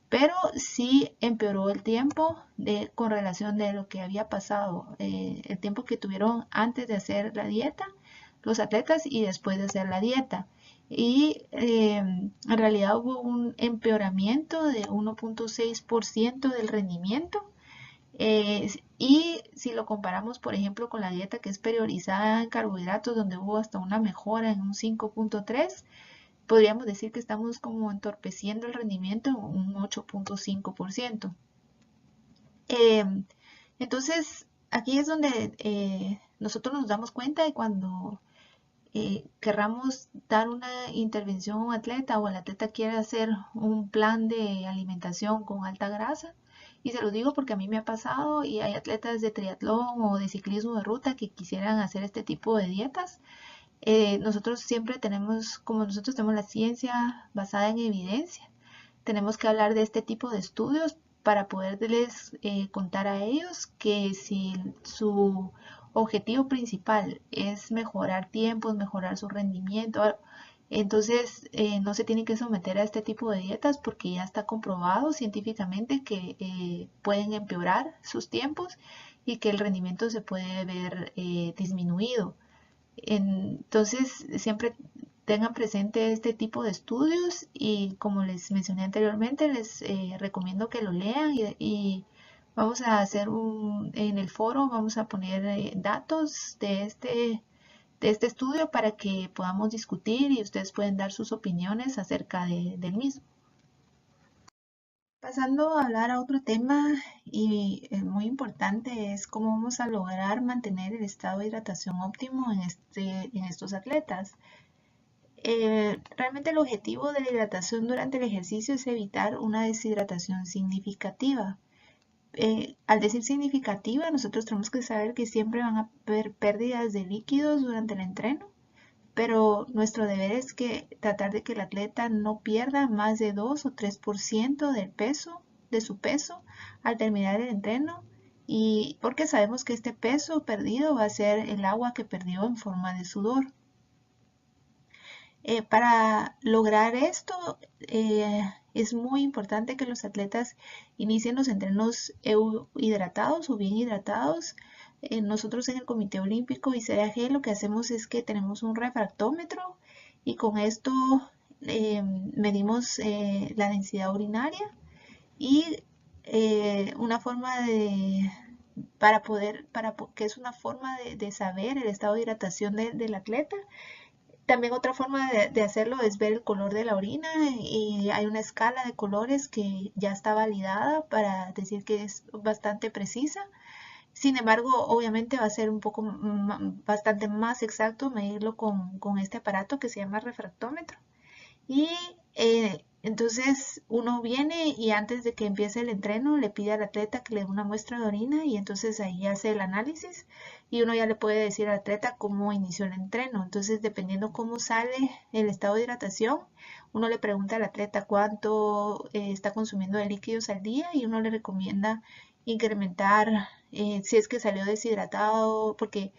pero sí empeoró el tiempo con relación de lo que había pasado, el tiempo que tuvieron antes de hacer la dieta los atletas y después de hacer la dieta. Y en realidad hubo un empeoramiento de 1.6% del rendimiento. Y si lo comparamos, por ejemplo, con la dieta que es priorizada en carbohidratos, donde hubo hasta una mejora en un 5.3, podríamos decir que estamos como entorpeciendo el rendimiento en un 8.5%. Entonces, aquí es donde nosotros nos damos cuenta de cuando querramos dar una intervención a un atleta o el atleta quiere hacer un plan de alimentación con alta grasa. Y se lo digo porque a mí me ha pasado y hay atletas de triatlón o de ciclismo de ruta que quisieran hacer este tipo de dietas. Nosotros siempre tenemos, como nosotros tenemos la ciencia basada en evidencia, tenemos que hablar de este tipo de estudios para poderles contar a ellos que si su objetivo principal es mejorar tiempos, mejorar su rendimiento, entonces no se tienen que someter a este tipo de dietas porque ya está comprobado científicamente que pueden empeorar sus tiempos y que el rendimiento se puede ver disminuido. Entonces, siempre tengan presente este tipo de estudios y como les mencioné anteriormente, les recomiendo que lo lean y vamos a hacer en el foro, vamos a poner datos de este estudio para que podamos discutir y ustedes pueden dar sus opiniones acerca del mismo. Pasando a hablar a otro tema y muy importante es cómo vamos a lograr mantener el estado de hidratación óptimo en estos atletas. Realmente el objetivo de la hidratación durante el ejercicio es evitar una deshidratación significativa. Al decir significativa, nosotros tenemos que saber que siempre van a haber pérdidas de líquidos durante el entreno, pero nuestro deber es que tratar de que el atleta no pierda más de 2 o 3% del peso, de su peso al terminar el entreno, y porque sabemos que este peso perdido va a ser el agua que perdió en forma de sudor. Para lograr esto, es muy importante que los atletas inicien los entrenos hidratados o bien hidratados. Nosotros en el Comité Olímpico y CDAG lo que hacemos es que tenemos un refractómetro y con esto medimos la densidad urinaria y una forma que es una forma de saber el estado de hidratación del atleta. También otra forma de hacerlo es ver el color de la orina y hay una escala de colores que ya está validada para decir que es bastante precisa. Sin embargo, obviamente va a ser un poco bastante más exacto medirlo con este aparato que se llama refractómetro. Y entonces uno viene y antes de que empiece el entreno le pide al atleta que le dé una muestra de orina y entonces ahí hace el análisis y uno ya le puede decir al atleta cómo inició el entreno. Entonces dependiendo cómo sale el estado de hidratación, uno le pregunta al atleta cuánto está consumiendo de líquidos al día y uno le recomienda incrementar si es que salió deshidratado, porque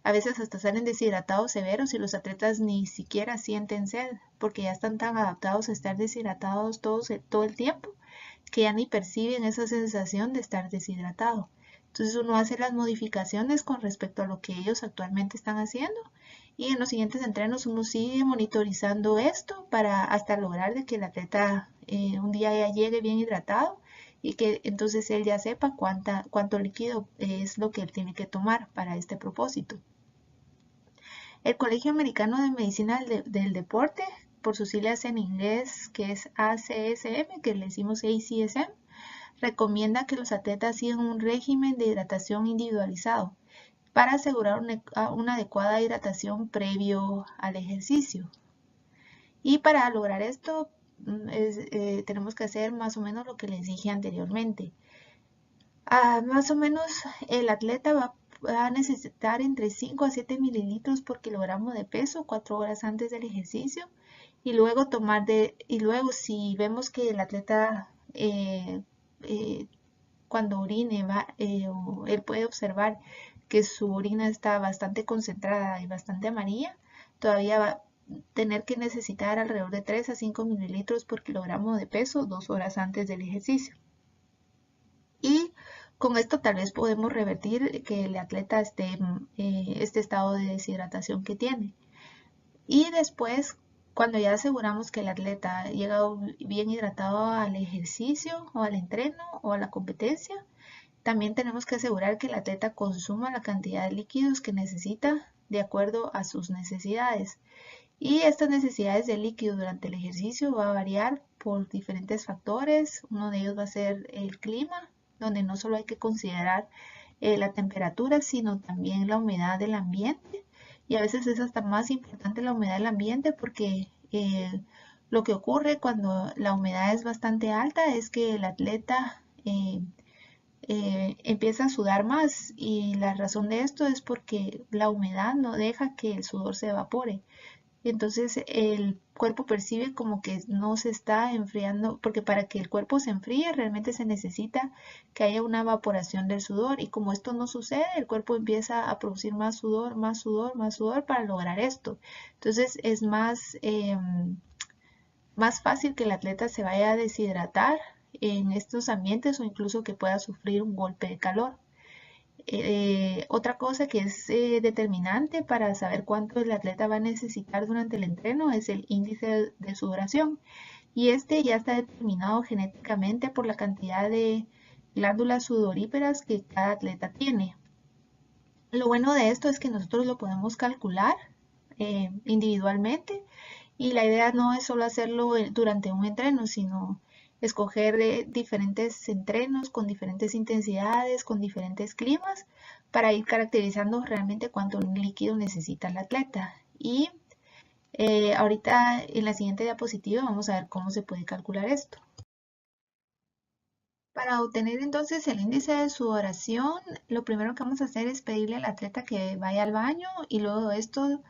a veces hasta salen deshidratados severos y los atletas ni siquiera sienten sed porque ya están tan adaptados a estar deshidratados todo el tiempo que ya ni perciben esa sensación de estar deshidratado. Entonces uno hace las modificaciones con respecto a lo que ellos actualmente están haciendo y en los siguientes entrenos uno sigue monitorizando esto para hasta lograr de que el atleta un día ya llegue bien hidratado y que entonces él ya sepa cuánto líquido es lo que él tiene que tomar para este propósito. El Colegio Americano de Medicina del Deporte, por sus siglas en inglés, que es ACSM, que le decimos ACSM, recomienda que los atletas sigan un régimen de hidratación individualizado para asegurar una adecuada hidratación previo al ejercicio. Y para lograr esto, tenemos que hacer más o menos lo que les dije anteriormente. Más o menos el atleta va a necesitar entre 5 a 7 mililitros por kilogramo de peso 4 horas antes del ejercicio y luego si vemos que el atleta cuando orine, él puede observar que su orina está bastante concentrada y bastante amarilla, todavía va a tener que necesitar alrededor de 3 a 5 mililitros por kilogramo de peso 2 horas antes del ejercicio. Y con esto tal vez podemos revertir que el atleta esté en este estado de deshidratación que tiene. Y después, cuando ya aseguramos que el atleta ha llegado bien hidratado al ejercicio o al entreno o a la competencia, también tenemos que asegurar que el atleta consuma la cantidad de líquidos que necesita de acuerdo a sus necesidades. Y estas necesidades de líquido durante el ejercicio va a variar por diferentes factores. Uno de ellos va a ser el clima, donde no solo hay que considerar la temperatura, sino también la humedad del ambiente. Y a veces es hasta más importante la humedad del ambiente porque lo que ocurre cuando la humedad es bastante alta es que el atleta empieza a sudar más, y la razón de esto es porque la humedad no deja que el sudor se evapore. Entonces el cuerpo percibe como que no se está enfriando, porque para que el cuerpo se enfríe realmente se necesita que haya una evaporación del sudor, y como esto no sucede, el cuerpo empieza a producir más sudor, más sudor, más sudor para lograr esto. Entonces es más fácil que el atleta se vaya a deshidratar en estos ambientes o incluso que pueda sufrir un golpe de calor. Otra cosa que es determinante para saber cuánto el atleta va a necesitar durante el entreno es el índice de sudoración, y este ya está determinado genéticamente por la cantidad de glándulas sudoríparas que cada atleta tiene. Lo bueno de esto es que nosotros lo podemos calcular individualmente, y la idea no es solo hacerlo durante un entreno, sino escoger diferentes entrenos con diferentes intensidades, con diferentes climas, para ir caracterizando realmente cuánto líquido necesita el atleta. Y ahorita en la siguiente diapositiva vamos a ver cómo se puede calcular esto. Para obtener entonces el índice de sudoración, lo primero que vamos a hacer es pedirle al atleta que vaya al baño, y luego de esto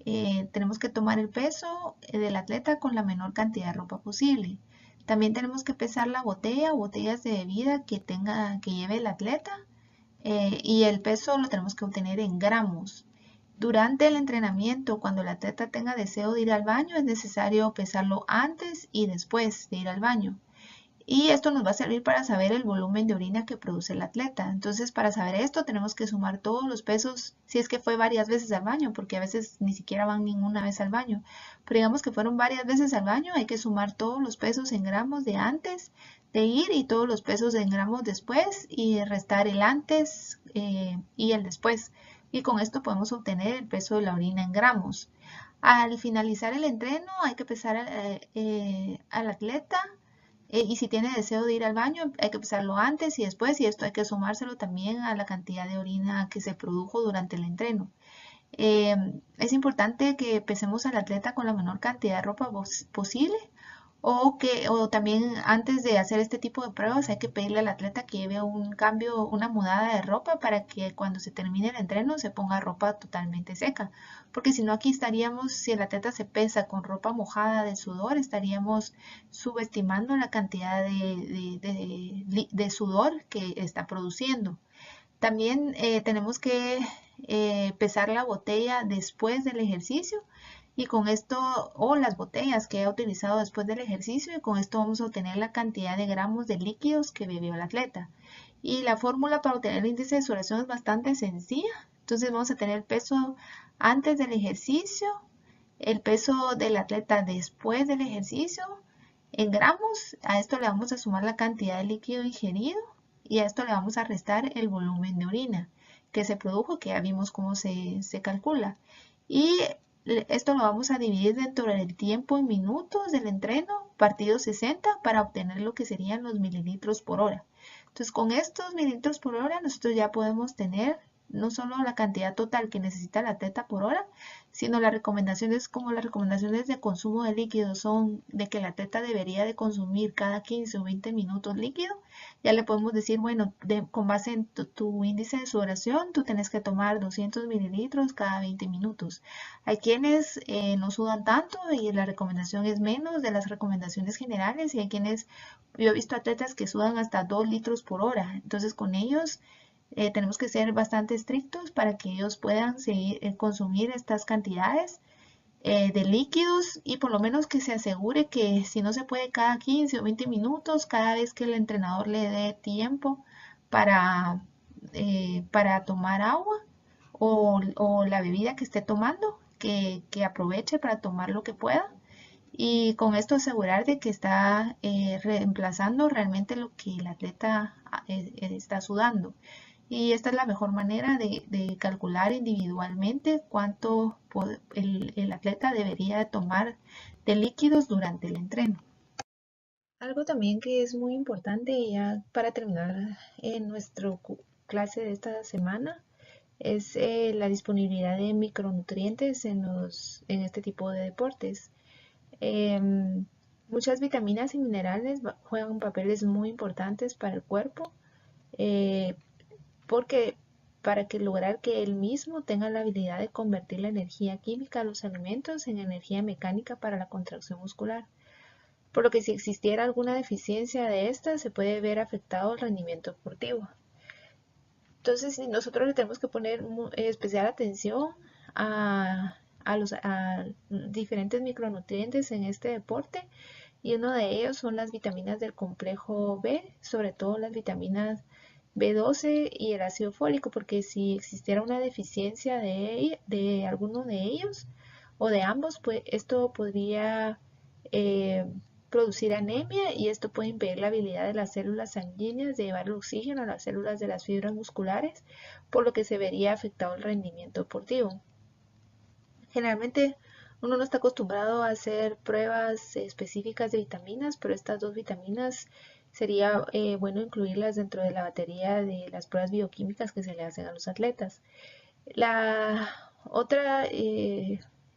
tenemos que tomar el peso del atleta con la menor cantidad de ropa posible. También tenemos que pesar la botella o botellas de bebida que lleve el atleta, y el peso lo tenemos que obtener en gramos. Durante el entrenamiento, cuando el atleta tenga deseo de ir al baño, es necesario pesarlo antes y después de ir al baño. Y esto nos va a servir para saber el volumen de orina que produce el atleta. Entonces, para saber esto, tenemos que sumar todos los pesos, si es que fue varias veces al baño, porque a veces ni siquiera van ninguna vez al baño. Pero digamos que fueron varias veces al baño, hay que sumar todos los pesos en gramos de antes de ir y todos los pesos en gramos después, y restar el antes y el después. Y con esto podemos obtener el peso de la orina en gramos. Al finalizar el entreno, hay que pesar al atleta. Y si tiene deseo de ir al baño, hay que pesarlo antes y después, y esto hay que sumárselo también a la cantidad de orina que se produjo durante el entreno. Es importante que pesemos al atleta con la menor cantidad de ropa posible, o también antes de hacer este tipo de pruebas hay que pedirle al atleta que lleve un cambio, una mudada de ropa, para que cuando se termine el entreno se ponga ropa totalmente seca, porque si no, aquí estaríamos, si el atleta se pesa con ropa mojada de sudor, estaríamos subestimando la cantidad de sudor que está produciendo. También tenemos que pesar la botella después del ejercicio, y con esto, o las botellas que he utilizado después del ejercicio, y con esto vamos a obtener la cantidad de gramos de líquidos que bebió el atleta. Y la fórmula para obtener el índice de sudoración es bastante sencilla. Entonces vamos a tener el peso antes del ejercicio, el peso del atleta después del ejercicio en gramos. A esto le vamos a sumar la cantidad de líquido ingerido, y a esto le vamos a restar el volumen de orina que se produjo, que ya vimos cómo se calcula. Y esto lo vamos a dividir dentro del tiempo en minutos del entreno, partido 60, para obtener lo que serían los mililitros por hora. Entonces, con estos mililitros por hora, nosotros ya podemos tener no solo la cantidad total que necesita el atleta por hora, sino las recomendaciones como las recomendaciones de consumo de líquidos son de que el atleta debería de consumir cada 15 o 20 minutos líquido. Ya le podemos decir, bueno, con base en tu índice de sudoración, tú tenés que tomar 200 mililitros cada 20 minutos. Hay quienes no sudan tanto y la recomendación es menos de las recomendaciones generales, y hay quienes, yo he visto atletas que sudan hasta 2 litros por hora. Entonces con ellos tenemos que ser bastante estrictos para que ellos puedan seguir, consumir estas cantidades de líquidos, y por lo menos que se asegure que si no se puede cada 15 o 20 minutos, cada vez que el entrenador le dé tiempo para, para tomar agua o la bebida que esté tomando, que aproveche para tomar lo que pueda. Y con esto asegurar de que está reemplazando realmente lo que el atleta está sudando. Y esta es la mejor manera de calcular individualmente cuánto el atleta debería tomar de líquidos durante el entreno. Algo también que es muy importante ya para terminar en nuestra clase de esta semana es la disponibilidad de micronutrientes en este tipo de deportes. Em, Muchas vitaminas y minerales juegan papeles muy importantes para el cuerpo, eh, porque para que lograr que él mismo tenga la habilidad de convertir la energía química de los alimentos en energía mecánica para la contracción muscular. Por lo que si existiera alguna deficiencia de esta, se puede ver afectado el rendimiento deportivo. Entonces, nosotros le tenemos que poner especial atención a diferentes micronutrientes en este deporte, y uno de ellos son las vitaminas del complejo B, sobre todo las vitaminas B12 y el ácido fólico, porque si existiera una deficiencia de alguno de ellos o de ambos, pues esto podría eh, producir anemia, y esto puede impedir la habilidad de las células sanguíneas de llevar el oxígeno a las células de las fibras musculares, por lo que se vería afectado el rendimiento deportivo. Generalmente uno no está acostumbrado a hacer pruebas específicas de vitaminas, pero estas dos vitaminas sería bueno incluirlas dentro de la batería de las pruebas bioquímicas que se le hacen a los atletas. La otra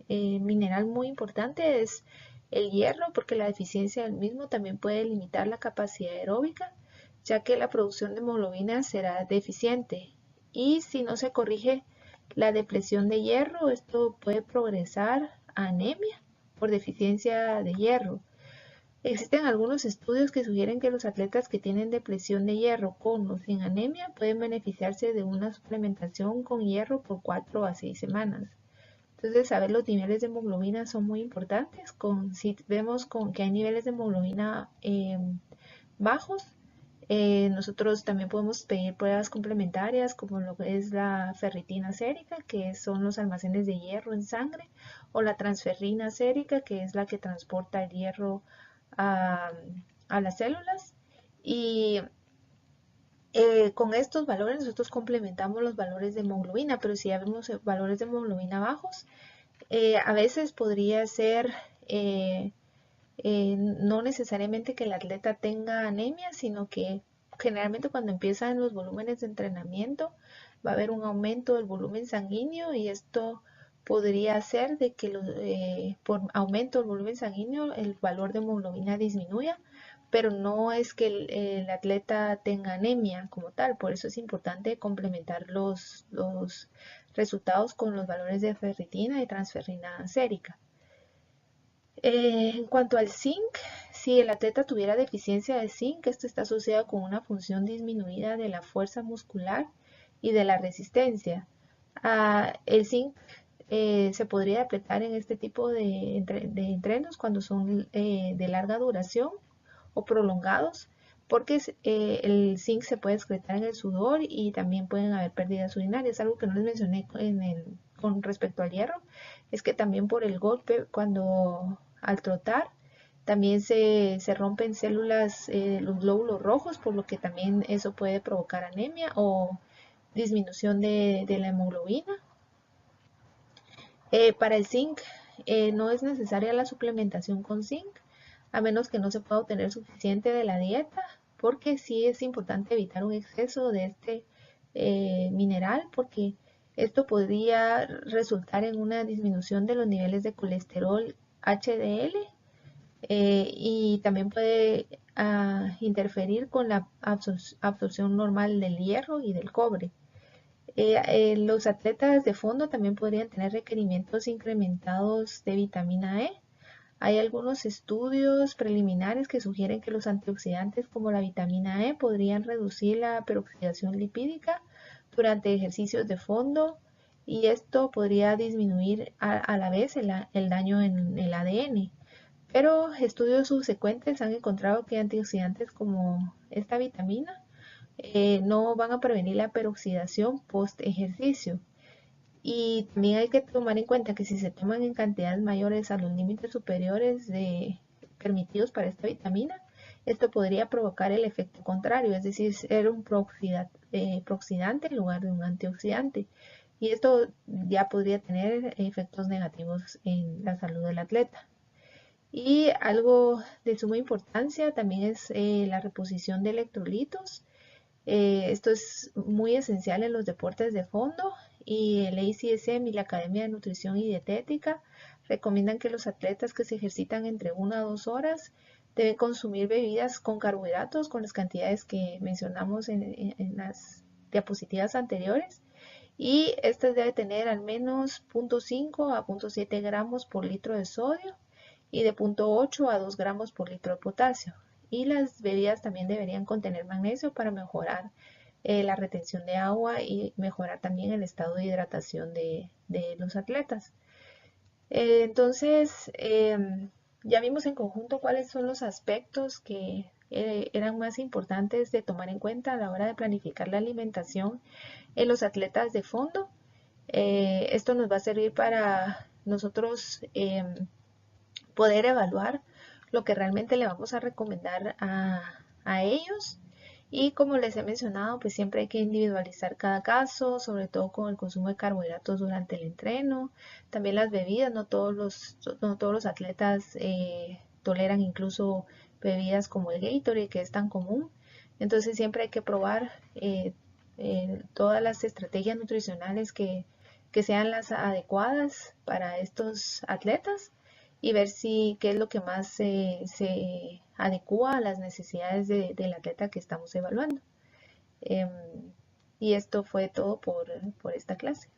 mineral muy importante es el hierro, porque la deficiencia del mismo también puede limitar la capacidad aeróbica, ya que la producción de hemoglobina será deficiente. Y si no se corrige la depresión de hierro, esto puede progresar a anemia por deficiencia de hierro. Existen algunos estudios que sugieren que los atletas que tienen depresión de hierro con o sin anemia pueden beneficiarse de una suplementación con hierro por 4 a 6 semanas. Entonces, saber los niveles de hemoglobina son muy importantes. Si vemos que hay niveles de hemoglobina bajos, nosotros también podemos pedir pruebas complementarias como lo que es la ferritina sérica, que son los almacenes de hierro en sangre, o la transferrina sérica, que es la que transporta el hierro a, a las células. Y con estos valores nosotros complementamos los valores de hemoglobina, pero si ya vemos valores de hemoglobina bajos, a veces podría ser no necesariamente que el atleta tenga anemia, sino que generalmente cuando empiezan los volúmenes de entrenamiento va a haber un aumento del volumen sanguíneo, y esto podría hacer de que por aumento del volumen sanguíneo el valor de hemoglobina disminuya, pero no es que el atleta tenga anemia como tal. Por eso es importante complementar los resultados con los valores de ferritina y transferrina sérica. En cuanto al zinc, si el atleta tuviera deficiencia de zinc, esto está asociado con una función disminuida de la fuerza muscular y de la resistencia. El zinc se podría aplicar en este tipo de entrenos cuando son de larga duración o prolongados, porque el zinc se puede excretar en el sudor y también pueden haber pérdidas urinarias. Algo que no les mencioné con respecto al hierro es que también por el golpe, cuando al trotar, también se rompen células, los glóbulos rojos, por lo que también eso puede provocar anemia o disminución de la hemoglobina. Para el zinc, no es necesaria la suplementación con zinc, a menos que no se pueda obtener suficiente de la dieta, porque sí es importante evitar un exceso de este mineral, porque esto podría resultar en una disminución de los niveles de colesterol HDL, y también puede interferir con la absorción normal del hierro y del cobre. Los atletas de fondo también podrían tener requerimientos incrementados de vitamina E. Hay algunos estudios preliminares que sugieren que los antioxidantes como la vitamina E podrían reducir la peroxidación lipídica durante ejercicios de fondo, y esto podría disminuir a la vez el daño en el ADN. Pero estudios subsecuentes han encontrado que antioxidantes como esta vitamina no van a prevenir la peroxidación post ejercicio. Y también hay que tomar en cuenta que si se toman en cantidades mayores a los límites superiores permitidos para esta vitamina, esto podría provocar el efecto contrario, es decir, ser un prooxidante en lugar de un antioxidante. Y esto ya podría tener efectos negativos en la salud del atleta. Y algo de suma importancia también es la reposición de electrolitos. Esto es muy esencial en los deportes de fondo, y el ACSM y la Academia de Nutrición y Dietética recomiendan que los atletas que se ejercitan entre 1 a 2 horas deben consumir bebidas con carbohidratos con las cantidades que mencionamos en las diapositivas anteriores, y estas debe tener al menos 0,5 a 0,7 gramos por litro de sodio y de 0,8 a 2 gramos por litro de potasio. Y las bebidas también deberían contener magnesio para mejorar la retención de agua y mejorar también el estado de hidratación de los atletas. Entonces, ya vimos en conjunto cuáles son los aspectos que eran más importantes de tomar en cuenta a la hora de planificar la alimentación en los atletas de fondo. Esto nos va a servir para nosotros poder evaluar lo que realmente le vamos a recomendar a ellos. Y como les he mencionado, pues siempre hay que individualizar cada caso, sobre todo con el consumo de carbohidratos durante el entreno. También las bebidas, no todos los atletas toleran incluso bebidas como el Gatorade, que es tan común. Entonces siempre hay que probar todas las estrategias nutricionales que sean las adecuadas para estos atletas, y ver si qué es lo que más se adecua a las necesidades del atleta que estamos evaluando. Em, y esto fue todo por esta clase.